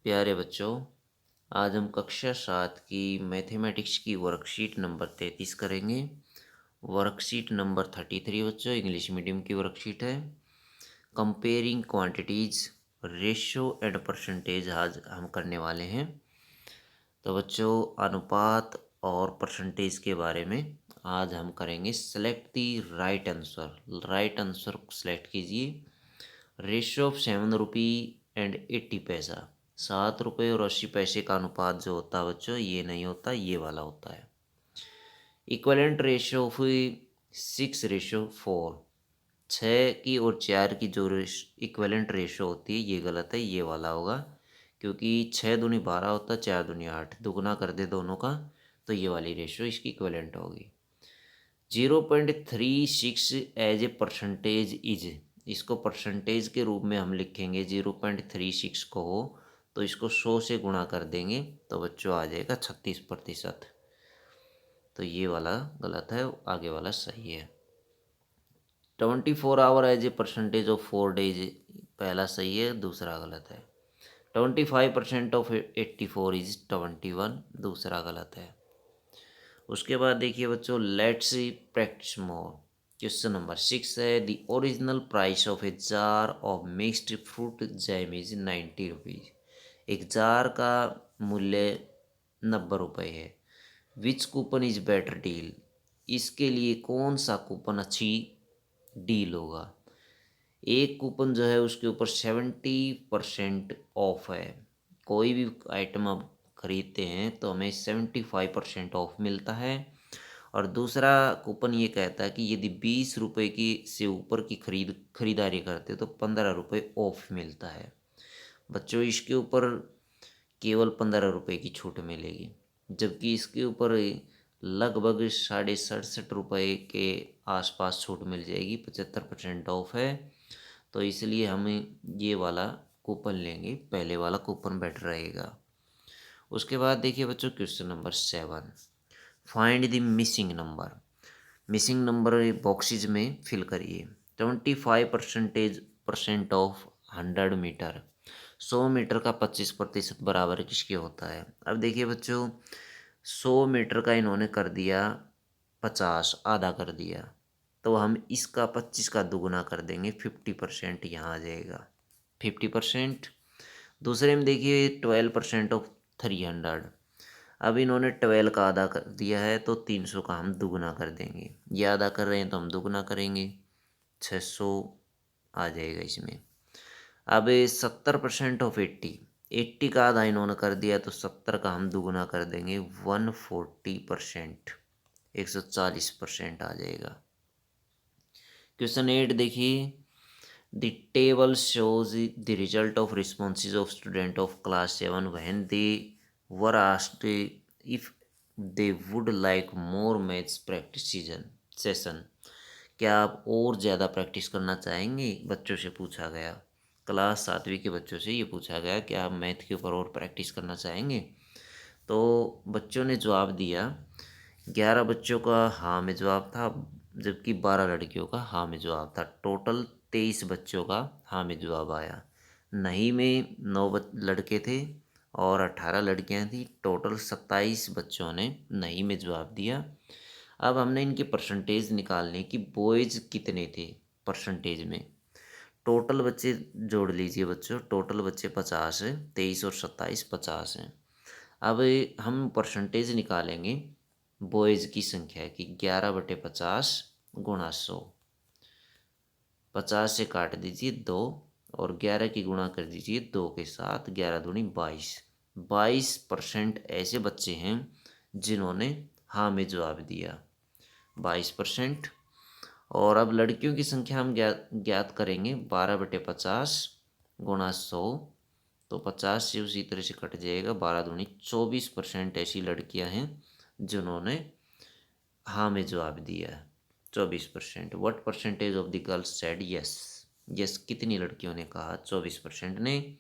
प्यारे बच्चों, आज हम कक्षा 7 की मैथमेटिक्स की वर्कशीट नंबर 33 करेंगे। वर्कशीट नंबर 33 बच्चों इंग्लिश मीडियम की वर्कशीट है। Comparing quantities, ratio and percentage आज हम करने वाले हैं। तो बच्चों, अनुपात और परसेंटेज के बारे में आज हम करेंगे। सेलेक्ट दी right answer. Right answer select कीजिए। रेशियो ऑफ 7 रुपी एंड 80 पैसा, 7 रुपये और 80 पैसे का अनुपात जो होता है बच्चों, ये नहीं होता, ये वाला होता है। इक्वलेंट रेशियो ऑफ 6:4, 6 की और 4 की जो इक्वलेंट रेशियो होती है ये गलत है, ये वाला होगा। क्योंकि 6 दूनी 12 होता है, 4 दूनी 8, दुगना कर दे दोनों का तो ये वाली रेशियो इसकी इक्वलेंट होगी। 0.36 एज ए परसेंटेज इज, इसको परसेंटेज के रूप में हम लिखेंगे। 0.36 को हो तो इसको 100 से गुणा कर देंगे तो बच्चों आ जाएगा 36%। तो ये वाला गलत है, आगे वाला सही है। 24 hour as a percentage of 4 days, पहला सही है, दूसरा गलत है। 25% ऑफ 84 इज 21, दूसरा गलत है। उसके बाद देखिए बच्चों, let's practice more. Question number 6 है, the original price of a jar of mixed fruit jam is 90 rupees. एक जार का मूल्य 90 रुपये है। विच कूपन इज बेटर डील, इसके लिए कौन सा कूपन अच्छी डील होगा। एक कूपन जो है उसके ऊपर 70% ऑफ है। कोई भी आइटम आप खरीदते हैं तो हमें 75% ऑफ मिलता है। और दूसरा कूपन ये कहता है कि यदि 20 रुपये की से ऊपर की खरीदारी करते तो 15 रुपये ऑफ मिलता है। बच्चों, इसके ऊपर केवल 15 रुपये की छूट मिलेगी, जबकि इसके ऊपर लगभग 67.5 रुपये के आसपास छूट मिल जाएगी। 75% ऑफ है, तो इसलिए हम ये वाला कूपन लेंगे, पहले वाला कूपन बेटर रहेगा। उसके बाद देखिए बच्चों, question number 7, find the missing number. Missing number boxes में फिल करिए। 25% ऑफ 100 मीटर, 100 मीटर का 25% बराबर किसके होता है। अब देखिए बच्चों, 100 मीटर का इन्होंने कर दिया 50, आधा कर दिया, तो हम इसका 25 का दुगुना कर देंगे, 50% यहाँ आ जाएगा, 50%। दूसरे में देखिए 12% ऑफ 300, अब इन्होंने 12 का आधा कर दिया है तो 300 का हम दुगुना कर देंगे। ये आधा कर रहे हैं तो हम दुगुना करेंगे, 600 आ जाएगा इसमें। अब 70% ऑफ 80, 80 का आधा इन्होंने कर दिया तो 70 का हम दुगुना कर देंगे, 140%, 140% आ जाएगा। क्वेश्चन 8 देखिए, the table shows the result of responses of student of class 7 when they were asked if they would like more maths practice session। क्या आप और ज़्यादा प्रैक्टिस करना चाहेंगे, बच्चों से पूछा गया। क्लास 7वीं के बच्चों से ये पूछा गया कि आप मैथ के ऊपर और प्रैक्टिस करना चाहेंगे। तो बच्चों ने जवाब दिया, 11 बच्चों का हाँ में जवाब था, जबकि 12 लड़कियों का हाँ में जवाब था। टोटल 23 बच्चों का हाँ में जवाब आया। नहीं में 9 लड़के थे और 18 लड़कियां थी। टोटल 27 बच्चों ने नहीं में जवाब दिया। अब हमने इनके परसेंटेज निकालने की, बॉयज़ कितने थे परसेंटेज में। टोटल बच्चे जोड़ लीजिए बच्चों, टोटल बच्चे 50 है, 23 और 27 50 हैं। अब हम परसेंटेज निकालेंगे बॉयज़ की संख्या की, 11/50 गुणा 100, 50 से काट दीजिए 2 और 11 की गुणा कर दीजिए 2 के साथ, 11 दूनी 22। 22% ऐसे बच्चे हैं जिन्होंने हाँ में जवाब दिया, 22%। और अब लड़कियों की संख्या हम ज्ञात करेंगे, 12/50 गुणा 100, तो 50 से उसी तरह से कट जाएगा, 12 दूनी 24% ऐसी लड़कियां हैं जिन्होंने हाँ में जवाब दिया है, 24%। What percentage of the girls said yes, yes कितनी लड़कियों ने कहा, 24% ने।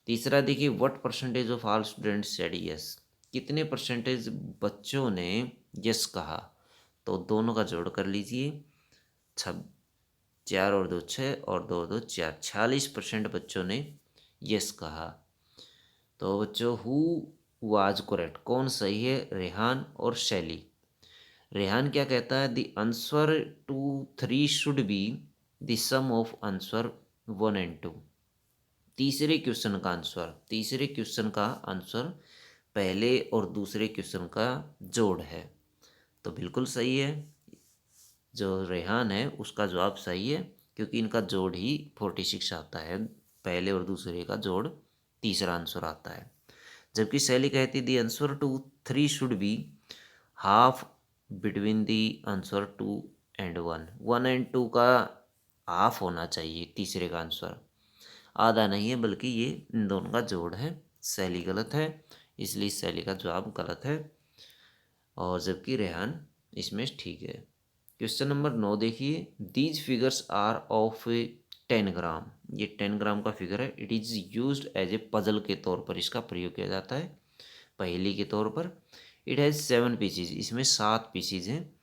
तीसरा देखिए, what percentage of all students said yes, कितने परसेंटेज बच्चों ने यस कहा। तो दोनों का जोड़ कर लीजिए, 4 और 2 6 और 2 2 4, 46% बच्चों ने यस कहा। तो बच्चों हु वाज करेक्ट, कौन सही है, रेहान और शैली। रेहान क्या कहता है, the answer 2 3 should be the sum of answer 1 and 2। तीसरे क्वेश्चन का आंसर पहले और दूसरे क्वेश्चन का जोड़ है। तो बिल्कुल सही है, जो रेहान है उसका जवाब सही है, क्योंकि इनका जोड़ ही 46 आता है, पहले और दूसरे का जोड़ तीसरा आंसर आता है। जबकि शैली कहती the answer 2 3 should be half between the answer 2 and 1, 1 and 2 का हाफ होना चाहिए तीसरे का आंसर, आधा नहीं है, बल्कि ये इन दोनों का जोड़ है। शैली गलत है, इसलिए शैली का जवाब गलत है, और जबकि रेहान इसमें ठीक है। क्वेश्चन नंबर 9 देखिए, these figures are of 10 gram. ये 10 ग्राम का फिगर है। It is used as a puzzle के तौर पर इसका प्रयोग किया जाता है, पहेली के तौर पर। इट हैज़ 7 पीसीज, इसमें 7 पीसीज हैं,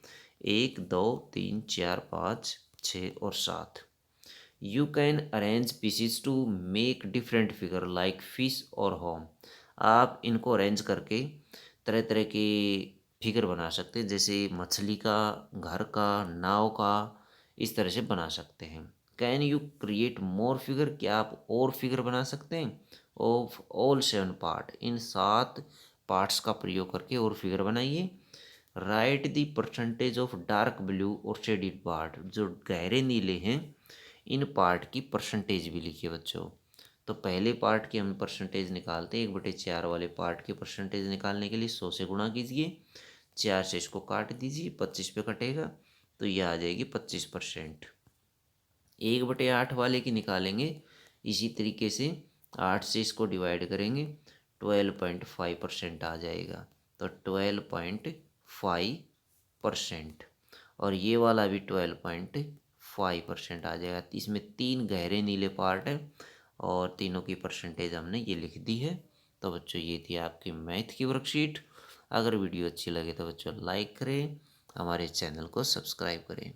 1 2 3 4 5 6 और 7। You can arrange pieces to make different figure like fish और होम। आप इनको अरेंज करके तरह तरह के फिगर बना सकते हैं, जैसे मछली का, घर का, नाव का, इस तरह से बना सकते हैं। Can you create more figure, क्या आप और फिगर बना सकते हैं, of all 7 part, in 7 parts का प्रयोग करके और फिगर बनाइए। Right the percentage of dark blue और शेडिड पार्ट, जो गहरे नीले हैं इन पार्ट की परसेंटेज भी लिखिए बच्चों। तो पहले पार्ट की हम परसेंटेज निकालते हैं, 1/4 वाले पार्ट की परसेंटेज निकालने के लिए 100 से गुणा कीजिए, 4 से इसको काट दीजिए, 25 पे कटेगा, तो ये आ जाएगी 25%। 1/8 वाले की निकालेंगे, इसी तरीके से 8 से इसको डिवाइड करेंगे, 12.5% आ जाएगा, तो 12.5%। और ये वाला भी 12.5% आ जाएगा। इसमें 3 गहरे नीले पार्ट है, और तीनों की परसेंटेज हमने ये लिख दी है। तो बच्चों ये थी आपकी मैथ की वर्कशीट। अगर वीडियो अच्छी लगे तो बच्चों लाइक करें, हमारे चैनल को सब्सक्राइब करें।